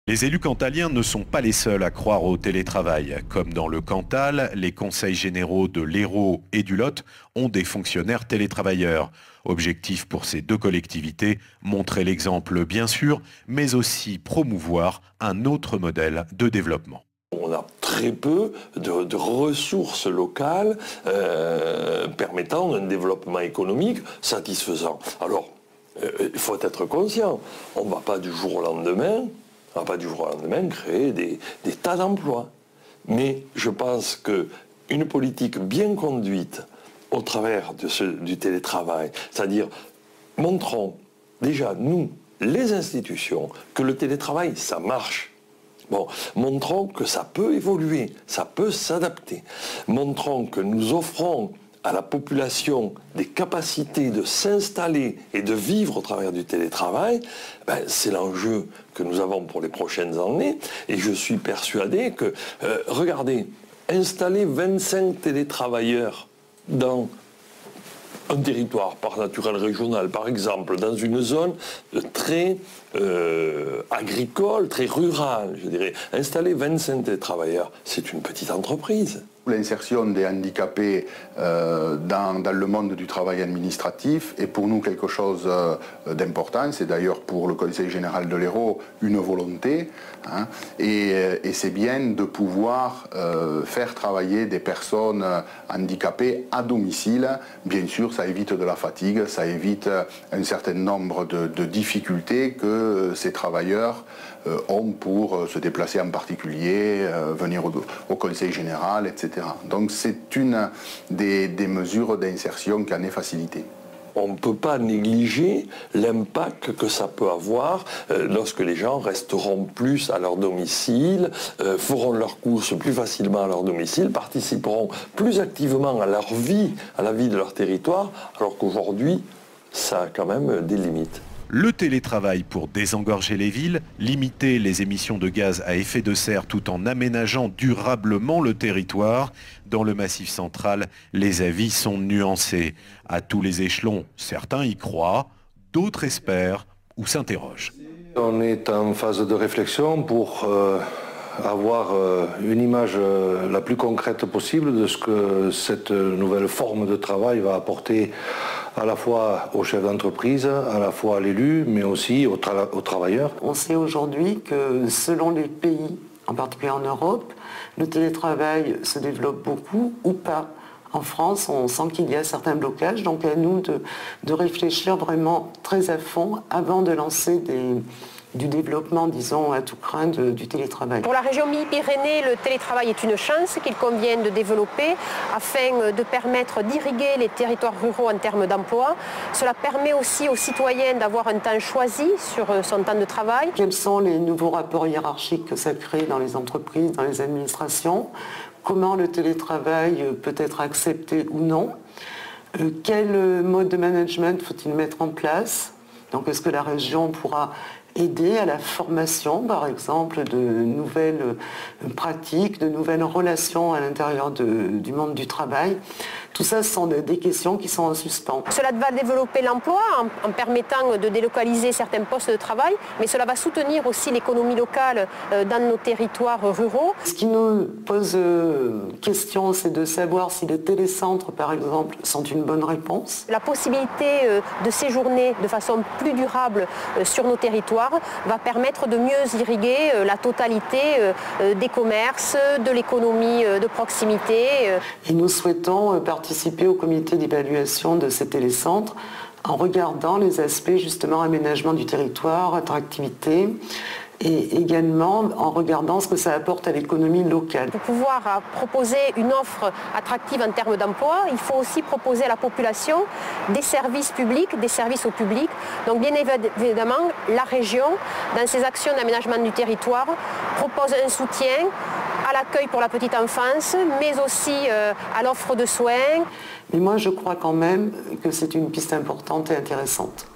Les élus cantaliens ne sont pas les seuls à croire au télétravail. Comme dans le Cantal, les conseils généraux de l'Hérault et du Lot ont des fonctionnaires télétravailleurs. Objectif pour ces deux collectivités, montrer l'exemple bien sûr, mais aussi promouvoir un autre modèle de développement. On a très peu de ressources locales permettant un développement économique satisfaisant. Alors, il faut être conscient, on ne va pas du jour au lendemain, créer des tas d'emplois. Mais je pense qu'une politique bien conduite au travers du télétravail, c'est-à-dire montrons déjà, nous, les institutions, que le télétravail, ça marche. Bon, montrons que ça peut évoluer, ça peut s'adapter. Montrons que nous offrons à la population des capacités de s'installer et de vivre au travers du télétravail, c'est l'enjeu que nous avons pour les prochaines années. Et je suis persuadé que, regardez, installer 25 télétravailleurs dans un territoire parc naturel régional, par exemple, dans une zone très agricole, très rurale, je dirais, installer 25 télétravailleurs, c'est une petite entreprise. L'insertion des handicapés dans le monde du travail administratif est pour nous quelque chose d'important. C'est d'ailleurs pour le Conseil général de l'Hérault une volonté. Hein, et c'est bien de pouvoir faire travailler des personnes handicapées à domicile. Bien sûr, ça évite de la fatigue, ça évite un certain nombre de difficultés que ces travailleurs ont pour se déplacer en particulier, venir au Conseil général, etc. Donc c'est une des mesures d'insertion qui en est facilitée. On ne peut pas négliger l'impact que ça peut avoir lorsque les gens resteront plus à leur domicile, feront leurs courses plus facilement à leur domicile, participeront plus activement à leur vie, à la vie de leur territoire, alors qu'aujourd'hui, ça a quand même des limites. Le télétravail pour désengorger les villes, limiter les émissions de gaz à effet de serre tout en aménageant durablement le territoire. Dans le Massif central, les avis sont nuancés. À tous les échelons, certains y croient, d'autres espèrent ou s'interrogent. On est en phase de réflexion pour avoir une image la plus concrète possible de ce que cette nouvelle forme de travail va apporter à la fois aux chefs d'entreprise, à la fois à l'élu, mais aussi aux travailleurs. On sait aujourd'hui que selon les pays, en particulier en Europe, le télétravail se développe beaucoup ou pas. En France, on sent qu'il y a certains blocages, donc à nous de réfléchir vraiment très à fond avant de lancer du développement, disons, à tout crin du télétravail. Pour la région Midi-Pyrénées, le télétravail est une chance qu'il convient de développer afin de permettre d'irriguer les territoires ruraux en termes d'emploi. Cela permet aussi aux citoyens d'avoir un temps choisi sur son temps de travail. Quels sont les nouveaux rapports hiérarchiques que ça crée dans les entreprises, dans les administrations? Comment le télétravail peut être accepté ou non? Quel mode de management faut-il mettre en place? Donc est-ce que la région pourra aider à la formation, par exemple, de nouvelles pratiques, de nouvelles relations à l'intérieur du monde du travail? Tout ça, ce sont des questions qui sont en suspens. Cela va développer l'emploi en permettant de délocaliser certains postes de travail, mais cela va soutenir aussi l'économie locale dans nos territoires ruraux. Ce qui nous pose question, c'est de savoir si les télécentres, par exemple, sont une bonne réponse. La possibilité de séjourner de façon plus durable sur nos territoires va permettre de mieux irriguer la totalité des commerces, de l'économie de proximité. Et nous souhaitons participer au comité d'évaluation de ces télécentres en regardant les aspects justement aménagement du territoire, attractivité, et également en regardant ce que ça apporte à l'économie locale. Pour pouvoir proposer une offre attractive en termes d'emploi, il faut aussi proposer à la population des services publics, des services au public. Donc bien évidemment, la région, dans ses actions d'aménagement du territoire, propose un soutien à l'accueil pour la petite enfance, mais aussi à l'offre de soins. Mais moi, je crois quand même que c'est une piste importante et intéressante.